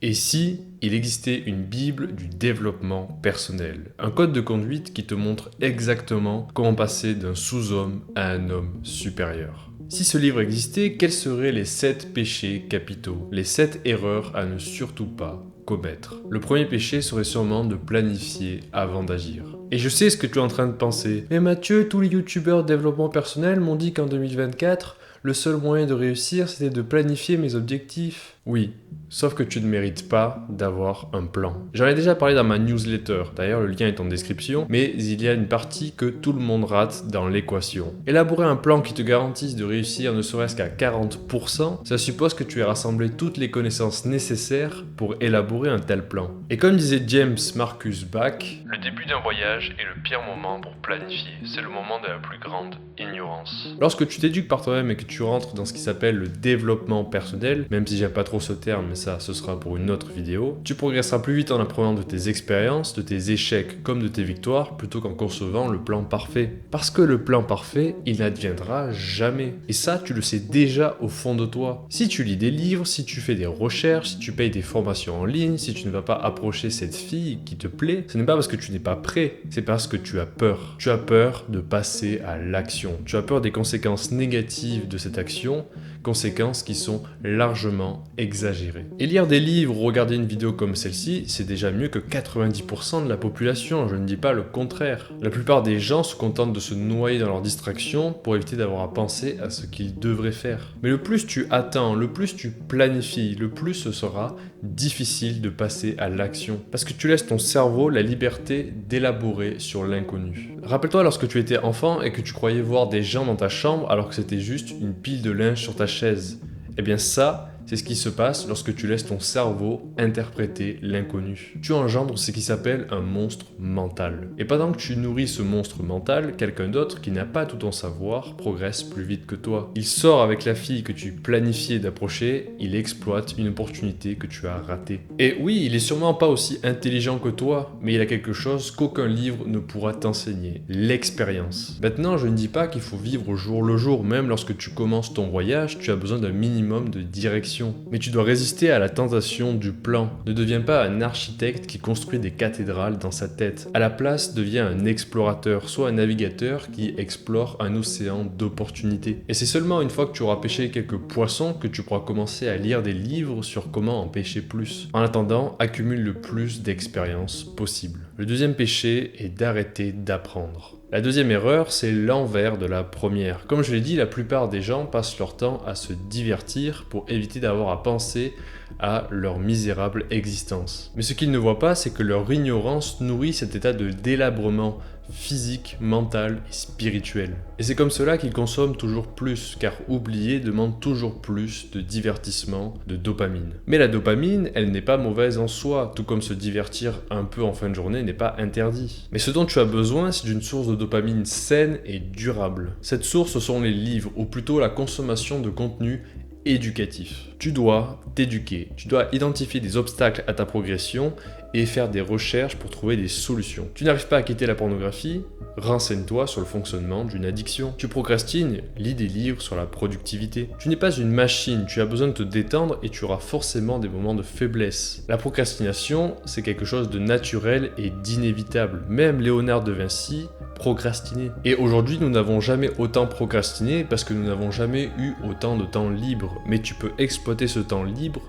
Et si il existait une bible du développement personnel, un code de conduite qui te montre exactement comment passer d'un sous-homme à un homme supérieur? Si ce livre existait, quels seraient les 7 péchés capitaux, les 7 erreurs à ne surtout pas commettre? Le premier péché serait sûrement de planifier avant d'agir. Et je sais ce que tu es en train de penser. Mais Mathieu, tous les youtubeurs de développement personnel m'ont dit qu'en 2024, le seul moyen de réussir, c'était de planifier mes objectifs. Oui, sauf que tu ne mérites pas d'avoir un plan. J'en ai déjà parlé dans ma newsletter, d'ailleurs le lien est en description, mais il y a une partie que tout le monde rate dans l'équation. Élaborer un plan qui te garantisse de réussir ne serait-ce qu'à 40%, ça suppose que tu aies rassemblé toutes les connaissances nécessaires pour élaborer un tel plan. Et comme disait James Marcus Bach, le début d'un voyage est le pire moment pour planifier, c'est le moment de la plus grande ignorance. Lorsque tu t'éduques par toi-même et que tu rentres dans ce qui s'appelle le développement personnel, même si j'aime pas trop ce terme, mais ça, ce sera pour une autre vidéo, tu progresseras plus vite en apprenant de tes expériences, de tes échecs comme de tes victoires, plutôt qu'en concevant le plan parfait. Parce que le plan parfait, il n'adviendra jamais. Et ça, tu le sais déjà au fond de toi. Si tu lis des livres, si tu fais des recherches, si tu payes des formations en ligne, si tu ne vas pas approcher cette fille qui te plaît, ce n'est pas parce que tu n'es pas prêt, c'est parce que tu as peur. Tu as peur de passer à l'action. Tu as peur des conséquences négatives de cette action, conséquences qui sont largement exagérées. Et lire des livres ou regarder une vidéo comme celle-ci, c'est déjà mieux que 90% de la population, je ne dis pas le contraire. La plupart des gens se contentent de se noyer dans leurs distractions pour éviter d'avoir à penser à ce qu'ils devraient faire. Mais le plus tu attends, le plus tu planifies, le plus ce sera difficile de passer à l'action. Parce que tu laisses ton cerveau la liberté d'élaborer sur l'inconnu. Rappelle-toi lorsque tu étais enfant et que tu croyais voir des gens dans ta chambre alors que c'était juste une pile de linge sur ta chaise. Eh bien ça, c'est ce qui se passe lorsque tu laisses ton cerveau interpréter l'inconnu. Tu engendres ce qui s'appelle un monstre mental. Et pendant que tu nourris ce monstre mental, quelqu'un d'autre qui n'a pas tout ton savoir progresse plus vite que toi. Il sort avec la fille que tu planifiais d'approcher, il exploite une opportunité que tu as ratée. Et oui, il est sûrement pas aussi intelligent que toi, mais il a quelque chose qu'aucun livre ne pourra t'enseigner, l'expérience. Maintenant, je ne dis pas qu'il faut vivre au jour le jour, même lorsque tu commences ton voyage, tu as besoin d'un minimum de direction. Mais tu dois résister à la tentation du plan. Ne deviens pas un architecte qui construit des cathédrales dans sa tête. À la place, deviens un explorateur, soit un navigateur qui explore un océan d'opportunités. Et c'est seulement une fois que tu auras pêché quelques poissons que tu pourras commencer à lire des livres sur comment en pêcher plus. En attendant, accumule le plus d'expérience possible. Le deuxième péché est d'arrêter d'apprendre. La deuxième erreur, c'est l'envers de la première. Comme je l'ai dit, la plupart des gens passent leur temps à se divertir pour éviter d'avoir à penser à leur misérable existence. Mais ce qu'ils ne voient pas, c'est que leur ignorance nourrit cet état de délabrement physique, mental et spirituel. Et c'est comme cela qu'ils consomment toujours plus, car oublier demande toujours plus de divertissement, de dopamine. Mais la dopamine, elle n'est pas mauvaise en soi, tout comme se divertir un peu en fin de journée n'est pas interdit. Mais ce dont tu as besoin, c'est d'une source de dopamine saine et durable. Cette source, ce sont les livres, ou plutôt la consommation de contenu éducatif. Tu dois t'éduquer, tu dois identifier des obstacles à ta progression et faire des recherches pour trouver des solutions. Tu n'arrives pas à quitter la pornographie? Renseigne-toi sur le fonctionnement d'une addiction. Tu procrastines? Lis des livres sur la productivité. Tu n'es pas une machine, tu as besoin de te détendre et tu auras forcément des moments de faiblesse. La procrastination, c'est quelque chose de naturel et d'inévitable. Même Léonard de Vinci procrastinait. Et aujourd'hui, nous n'avons jamais autant procrastiné parce que nous n'avons jamais eu autant de temps libre. Mais tu peux exploiter ce temps libre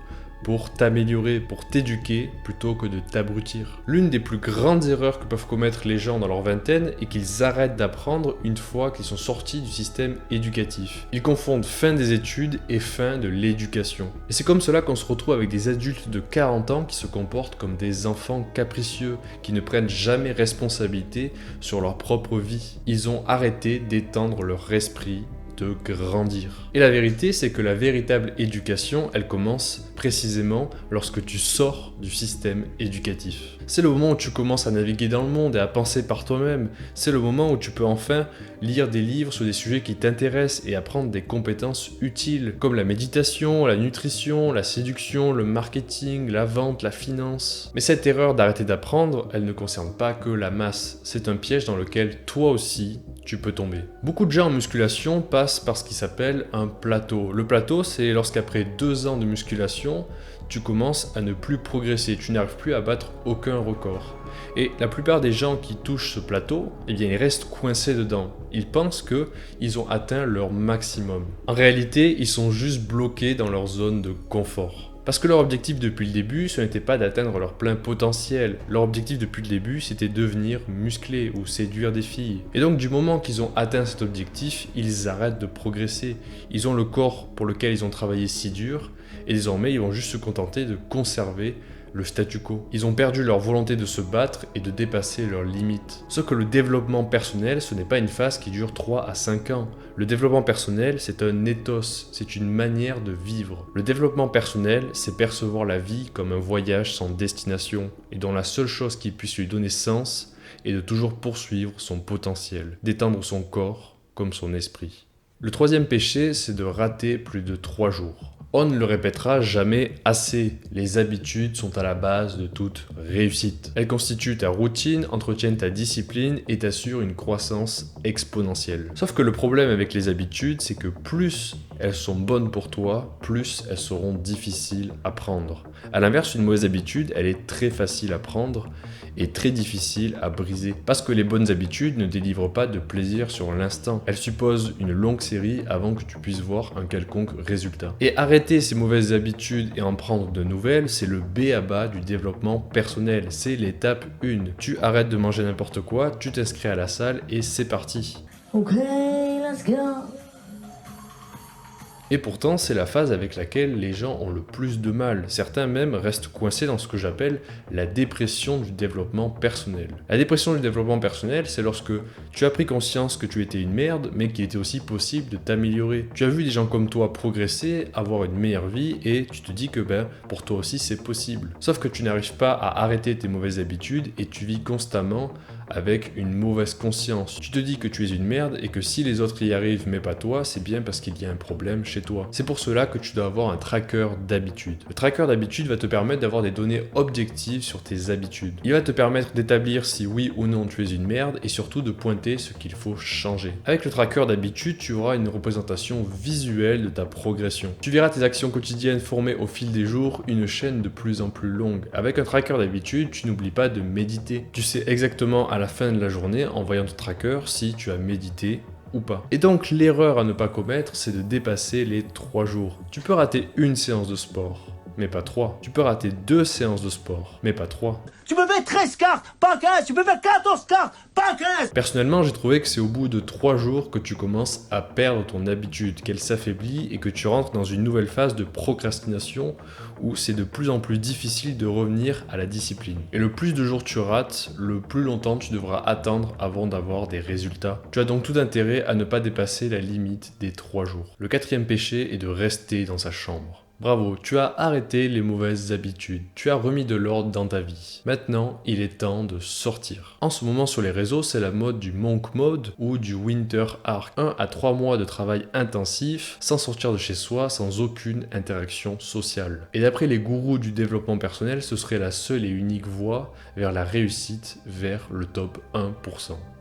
pour t'améliorer, pour t'éduquer, plutôt que de t'abrutir. L'une des plus grandes erreurs que peuvent commettre les gens dans leur vingtaine est qu'ils arrêtent d'apprendre une fois qu'ils sont sortis du système éducatif. Ils confondent fin des études et fin de l'éducation. Et c'est comme cela qu'on se retrouve avec des adultes de 40 ans qui se comportent comme des enfants capricieux, qui ne prennent jamais responsabilité sur leur propre vie. Ils ont arrêté d'étendre leur esprit, de grandir. Et la vérité, c'est que la véritable éducation, elle commence précisément lorsque tu sors du système éducatif. C'est le moment où tu commences à naviguer dans le monde et à penser par toi-même. C'est le moment où tu peux enfin lire des livres sur des sujets qui t'intéressent et apprendre des compétences utiles, comme la méditation, la nutrition, la séduction, le marketing, la vente, la finance. Mais cette erreur d'arrêter d'apprendre, elle ne concerne pas que la masse. C'est un piège dans lequel toi aussi, tu peux tomber. Beaucoup de gens en musculation passent par ce qui s'appelle un plateau. Le plateau, c'est lorsqu'après 2 ans de musculation, tu commences à ne plus progresser, tu n'arrives plus à battre aucun record. Et la plupart des gens qui touchent ce plateau, eh bien ils restent coincés dedans. Ils pensent qu'ils ont atteint leur maximum. En réalité, ils sont juste bloqués dans leur zone de confort. Parce que leur objectif depuis le début, ce n'était pas d'atteindre leur plein potentiel. Leur objectif depuis le début, c'était devenir musclé ou séduire des filles. Et donc du moment qu'ils ont atteint cet objectif, ils arrêtent de progresser. Ils ont le corps pour lequel ils ont travaillé si dur, et désormais ils vont juste se contenter de conserver le statu quo. Ils ont perdu leur volonté de se battre et de dépasser leurs limites. Sauf que le développement personnel, ce n'est pas une phase qui dure 3 à 5 ans. Le développement personnel, c'est un ethos, c'est une manière de vivre. Le développement personnel, c'est percevoir la vie comme un voyage sans destination, et dont la seule chose qui puisse lui donner sens est de toujours poursuivre son potentiel, d'étendre son corps comme son esprit. Le troisième péché, c'est de rater plus de 3 jours. On ne le répétera jamais assez, les habitudes sont à la base de toute réussite. Elles constituent ta routine, entretiennent ta discipline et t'assurent une croissance exponentielle. Sauf que le problème avec les habitudes, c'est que plus elles sont bonnes pour toi, plus elles seront difficiles à prendre. A l'inverse, une mauvaise habitude, elle est très facile à prendre et très difficile à briser. Parce que les bonnes habitudes ne délivrent pas de plaisir sur l'instant. Elles supposent une longue série avant que tu puisses voir un quelconque résultat. Et arrêter ces mauvaises habitudes et en prendre de nouvelles, c'est le b.a.-ba du développement personnel. C'est l'étape 1. Tu arrêtes de manger n'importe quoi, tu t'inscris à la salle et c'est parti. Ok, let's go. Et pourtant, c'est la phase avec laquelle les gens ont le plus de mal. Certains même restent coincés dans ce que j'appelle la dépression du développement personnel. La dépression du développement personnel, c'est lorsque tu as pris conscience que tu étais une merde, mais qu'il était aussi possible de t'améliorer. Tu as vu des gens comme toi progresser, avoir une meilleure vie, et tu te dis que pour toi aussi c'est possible. Sauf que tu n'arrives pas à arrêter tes mauvaises habitudes et tu vis constamment avec une mauvaise conscience. Tu te dis que tu es une merde et que si les autres y arrivent mais pas toi, c'est bien parce qu'il y a un problème chez toi. C'est pour cela que tu dois avoir un tracker d'habitude. Le tracker d'habitude va te permettre d'avoir des données objectives sur tes habitudes. Il va te permettre d'établir si oui ou non tu es une merde et surtout de pointer ce qu'il faut changer. Avec le tracker d'habitude, tu auras une représentation visuelle de ta progression. Tu verras tes actions quotidiennes former au fil des jours une chaîne de plus en plus longue. Avec un tracker d'habitude, tu n'oublies pas de méditer. Tu sais exactement à la fin de la journée, en voyant ton tracker, si tu as médité ou pas. Et donc l'erreur à ne pas commettre, c'est de dépasser les 3 jours. Tu peux rater une séance de sport, mais pas 3. Tu peux rater 2 séances de sport, mais pas 3. Tu peux faire 13 cartes, pas 15. Tu peux faire 14 cartes, pas 15. Personnellement, j'ai trouvé que c'est au bout de 3 jours que tu commences à perdre ton habitude, qu'elle s'affaiblit et que tu rentres dans une nouvelle phase de procrastination où c'est de plus en plus difficile de revenir à la discipline. Et le plus de jours tu rates, le plus longtemps tu devras attendre avant d'avoir des résultats. Tu as donc tout intérêt à ne pas dépasser la limite des 3 jours. Le 4e péché est de rester dans sa chambre. Bravo, tu as arrêté les mauvaises habitudes, tu as remis de l'ordre dans ta vie. Maintenant, il est temps de sortir. En ce moment sur les réseaux, c'est la mode du monk mode ou du winter arc. 1 à 3 mois de travail intensif, sans sortir de chez soi, sans aucune interaction sociale. Et d'après les gourous du développement personnel, ce serait la seule et unique voie vers la réussite, vers le top 1%.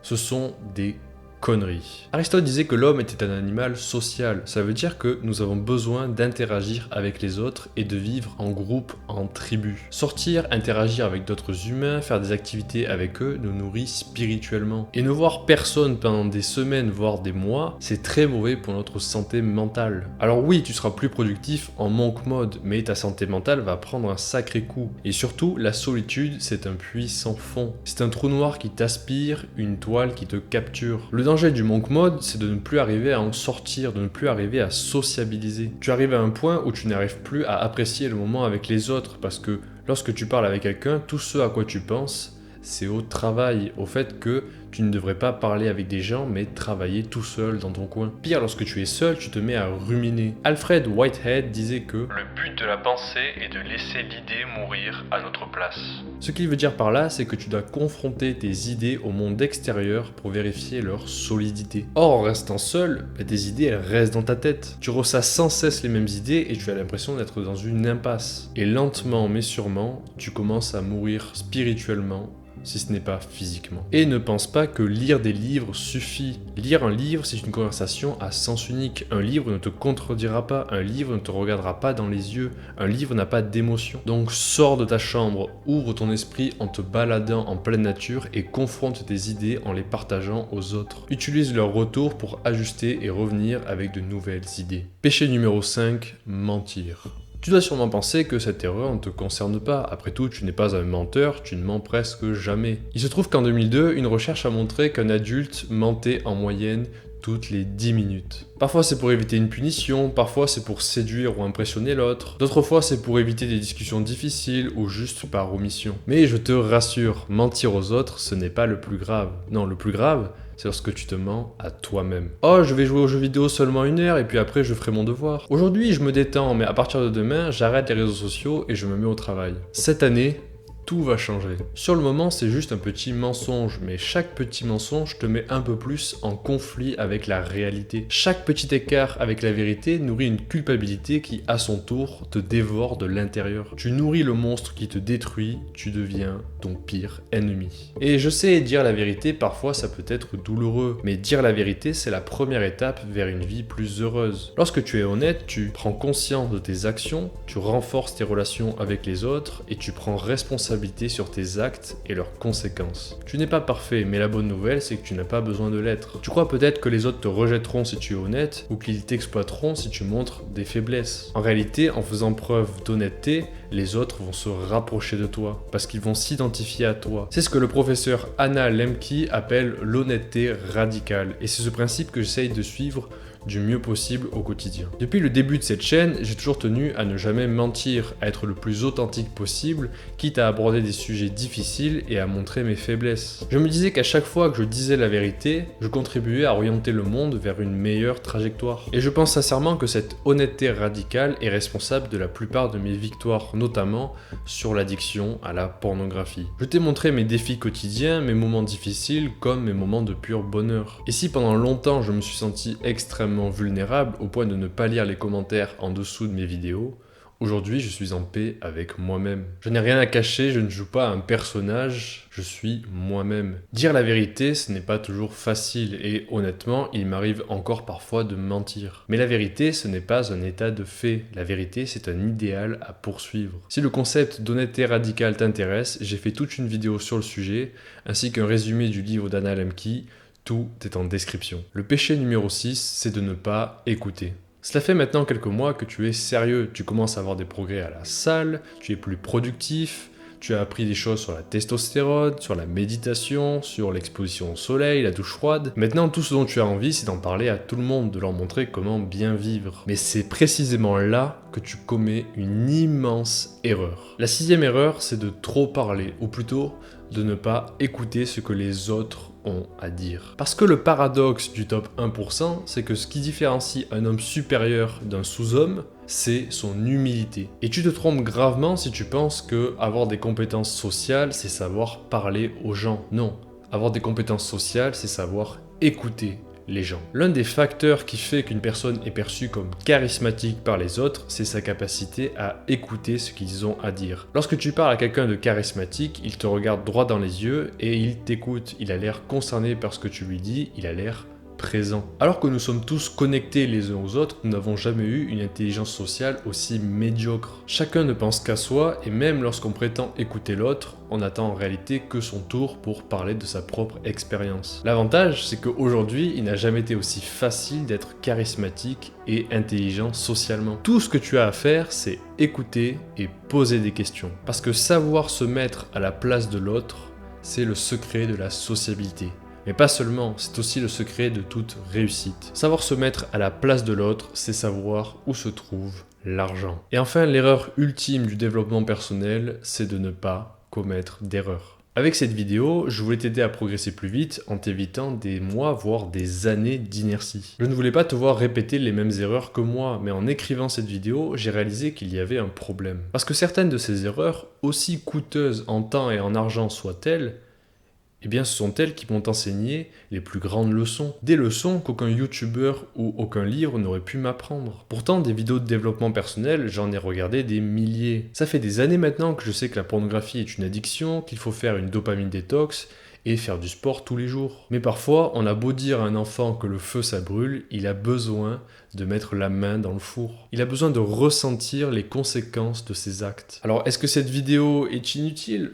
Ce sont des conneries. Aristote disait que l'homme était un animal social. Ça veut dire que nous avons besoin d'interagir avec les autres et de vivre en groupe, en tribu. Sortir, interagir avec d'autres humains, faire des activités avec eux nous nourrit spirituellement. Et ne voir personne pendant des semaines, voire des mois, c'est très mauvais pour notre santé mentale. Alors oui, tu seras plus productif en monk mode, mais ta santé mentale va prendre un sacré coup. Et surtout, la solitude, c'est un puits sans fond. C'est un trou noir qui t'aspire, une toile qui te capture. Le danger du monk mode, c'est de ne plus arriver à en sortir, de ne plus arriver à sociabiliser. Tu arrives à un point où tu n'arrives plus à apprécier le moment avec les autres parce que lorsque tu parles avec quelqu'un, tout ce à quoi tu penses, c'est au travail, au fait que tu ne devrais pas parler avec des gens mais travailler tout seul dans ton coin. Pire, lorsque tu es seul, tu te mets à ruminer. Alfred Whitehead disait que le but de la pensée est de laisser l'idée mourir à notre place. Ce qu'il veut dire par là, c'est que tu dois confronter tes idées au monde extérieur pour vérifier leur solidité. Or, en restant seul, tes idées elles restent dans ta tête. Tu ressasses sans cesse les mêmes idées et tu as l'impression d'être dans une impasse. Et lentement mais sûrement, tu commences à mourir spirituellement si ce n'est pas physiquement. Et ne pense pas que lire des livres suffit. Lire un livre, c'est une conversation à sens unique. Un livre ne te contredira pas, un livre ne te regardera pas dans les yeux, un livre n'a pas d'émotion. Donc sors de ta chambre, ouvre ton esprit en te baladant en pleine nature et confronte tes idées en les partageant aux autres. Utilise leur retour pour ajuster et revenir avec de nouvelles idées. Péché numéro 5, mentir. Tu dois sûrement penser que cette erreur ne te concerne pas. Après tout, tu n'es pas un menteur, tu ne mens presque jamais. Il se trouve qu'en 2002, une recherche a montré qu'un adulte mentait en moyenne toutes les 10 minutes. Parfois c'est pour éviter une punition, parfois c'est pour séduire ou impressionner l'autre, d'autres fois c'est pour éviter des discussions difficiles ou juste par omission. Mais je te rassure, mentir aux autres, ce n'est pas le plus grave. Non, le plus grave, c'est lorsque tu te mens à toi-même. Oh, je vais jouer aux jeux vidéo seulement 1 heure et puis après je ferai mon devoir. Aujourd'hui, je me détends, mais à partir de demain, j'arrête les réseaux sociaux et je me mets au travail. Cette année, tout va changer. Sur le moment, c'est juste un petit mensonge, mais chaque petit mensonge te met un peu plus en conflit avec la réalité. Chaque petit écart avec la vérité nourrit une culpabilité qui, à son tour, te dévore de l'intérieur. Tu nourris le monstre qui te détruit, tu deviens ton pire ennemi. Et je sais, dire la vérité, parfois ça peut être douloureux, mais dire la vérité, c'est la première étape vers une vie plus heureuse. Lorsque tu es honnête, tu prends conscience de tes actions, tu renforces tes relations avec les autres et tu prends responsabilité sur tes actes et leurs conséquences. Tu n'es pas parfait, mais la bonne nouvelle, c'est que tu n'as pas besoin de l'être. Tu crois peut-être que les autres te rejetteront si tu es honnête, ou qu'ils t'exploiteront si tu montres des faiblesses. En réalité, en faisant preuve d'honnêteté, les autres vont se rapprocher de toi, parce qu'ils vont s'identifier à toi. C'est ce que le professeur Anna Lembke appelle l'honnêteté radicale, et c'est ce principe que j'essaye de suivre du mieux possible au quotidien. Depuis le début de cette chaîne, j'ai toujours tenu à ne jamais mentir, à être le plus authentique possible, quitte à aborder des sujets difficiles et à montrer mes faiblesses. Je me disais qu'à chaque fois que je disais la vérité, je contribuais à orienter le monde vers une meilleure trajectoire. Et je pense sincèrement que cette honnêteté radicale est responsable de la plupart de mes victoires, notamment sur l'addiction à la pornographie. Je t'ai montré mes défis quotidiens, mes moments difficiles, comme mes moments de pur bonheur. Et si pendant longtemps je me suis senti extrêmement vulnérable au point de ne pas lire les commentaires en dessous de mes vidéos, aujourd'hui je suis en paix avec moi-même. Je n'ai rien à cacher, je ne joue pas un personnage, je suis moi-même. Dire la vérité, ce n'est pas toujours facile et honnêtement, il m'arrive encore parfois de mentir. Mais la vérité, ce n'est pas un état de fait. La vérité, c'est un idéal à poursuivre. Si le concept d'honnêteté radicale t'intéresse, j'ai fait toute une vidéo sur le sujet, ainsi qu'un résumé du livre d'Anna Lembke. Tout est en description. Le péché numéro 6, c'est de ne pas écouter. Cela fait maintenant quelques mois que tu es sérieux, tu commences à avoir des progrès à la salle, tu es plus productif, tu as appris des choses sur la testostérone, sur la méditation, sur l'exposition au soleil, la douche froide. Maintenant, tout ce dont tu as envie, c'est d'en parler à tout le monde, de leur montrer comment bien vivre. Mais c'est précisément là que tu commets une immense erreur. La 6e erreur, c'est de trop parler, ou plutôt de ne pas écouter ce que les autres ont à dire. Parce que le paradoxe du top 1%, c'est que ce qui différencie un homme supérieur d'un sous-homme, c'est son humilité. Et tu te trompes gravement si tu penses que avoir des compétences sociales, c'est savoir parler aux gens. Non, avoir des compétences sociales, c'est savoir écouter les gens. L'un des facteurs qui fait qu'une personne est perçue comme charismatique par les autres, c'est sa capacité à écouter ce qu'ils ont à dire. Lorsque tu parles à quelqu'un de charismatique, il te regarde droit dans les yeux et il t'écoute. Il a l'air concerné par ce que tu lui dis, il a l'air présent. Alors que nous sommes tous connectés les uns aux autres, nous n'avons jamais eu une intelligence sociale aussi médiocre. Chacun ne pense qu'à soi et même lorsqu'on prétend écouter l'autre, on attend en réalité que son tour pour parler de sa propre expérience. L'avantage, c'est qu'aujourd'hui, il n'a jamais été aussi facile d'être charismatique et intelligent socialement. Tout ce que tu as à faire, c'est écouter et poser des questions. Parce que savoir se mettre à la place de l'autre, c'est le secret de la sociabilité. Mais pas seulement, c'est aussi le secret de toute réussite. Savoir se mettre à la place de l'autre, c'est savoir où se trouve l'argent. Et enfin, l'erreur ultime du développement personnel, c'est de ne pas commettre d'erreurs. Avec cette vidéo, je voulais t'aider à progresser plus vite en t'évitant des mois, voire des années d'inertie. Je ne voulais pas te voir répéter les mêmes erreurs que moi, mais en écrivant cette vidéo, j'ai réalisé qu'il y avait un problème. Parce que certaines de ces erreurs, aussi coûteuses en temps et en argent soient-elles, Eh bien, ce sont elles qui vont t'enseigner les plus grandes leçons. Des leçons qu'aucun youtubeur ou aucun livre n'aurait pu m'apprendre. Pourtant, des vidéos de développement personnel, j'en ai regardé des milliers. Ça fait des années maintenant que je sais que la pornographie est une addiction, qu'il faut faire une dopamine détox et faire du sport tous les jours. Mais parfois, on a beau dire à un enfant que le feu ça brûle, il a besoin de mettre la main dans le four. Il a besoin de ressentir les conséquences de ses actes. Alors, est-ce que cette vidéo est inutile ?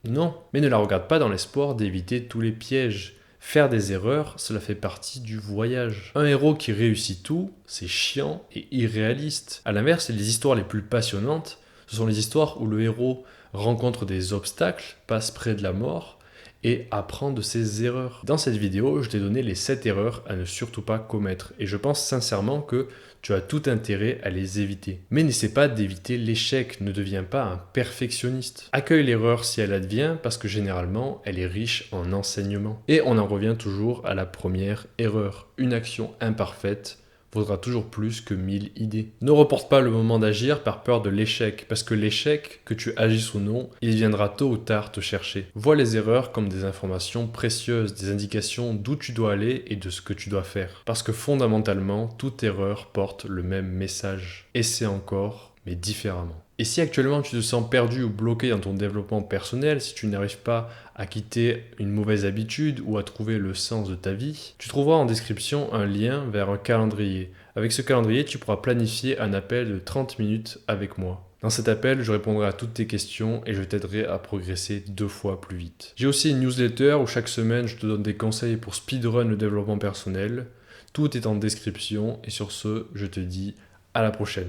Non, mais ne la regarde pas dans l'espoir d'éviter tous les pièges. Faire des erreurs, cela fait partie du voyage. Un héros qui réussit tout, c'est chiant et irréaliste. A l'inverse, les histoires les plus passionnantes, ce sont les histoires où le héros rencontre des obstacles, passe près de la mort et apprend de ses erreurs. Dans cette vidéo, je t'ai donné les 7 erreurs à ne surtout pas commettre et je pense sincèrement que tu as tout intérêt à les éviter. Mais n'essaie pas d'éviter l'échec, ne deviens pas un perfectionniste. Accueille l'erreur si elle advient parce que généralement, elle est riche en enseignements. Et on en revient toujours à la première erreur. Une action imparfaite vaudra toujours plus que 1000 idées. Ne reporte pas le moment d'agir par peur de l'échec, parce que l'échec, que tu agisses ou non, il viendra tôt ou tard te chercher. Vois les erreurs comme des informations précieuses, des indications d'où tu dois aller et de ce que tu dois faire. Parce que fondamentalement, toute erreur porte le même message. Essaie encore, mais différemment. Et si actuellement tu te sens perdu ou bloqué dans ton développement personnel, si tu n'arrives pas à quitter une mauvaise habitude ou à trouver le sens de ta vie, tu trouveras en description un lien vers un calendrier. Avec ce calendrier, tu pourras planifier un appel de 30 minutes avec moi. Dans cet appel, je répondrai à toutes tes questions et je t'aiderai à progresser 2 fois plus vite. J'ai aussi une newsletter où chaque semaine je te donne des conseils pour speedrun le développement personnel. Tout est en description et sur ce, je te dis à la prochaine.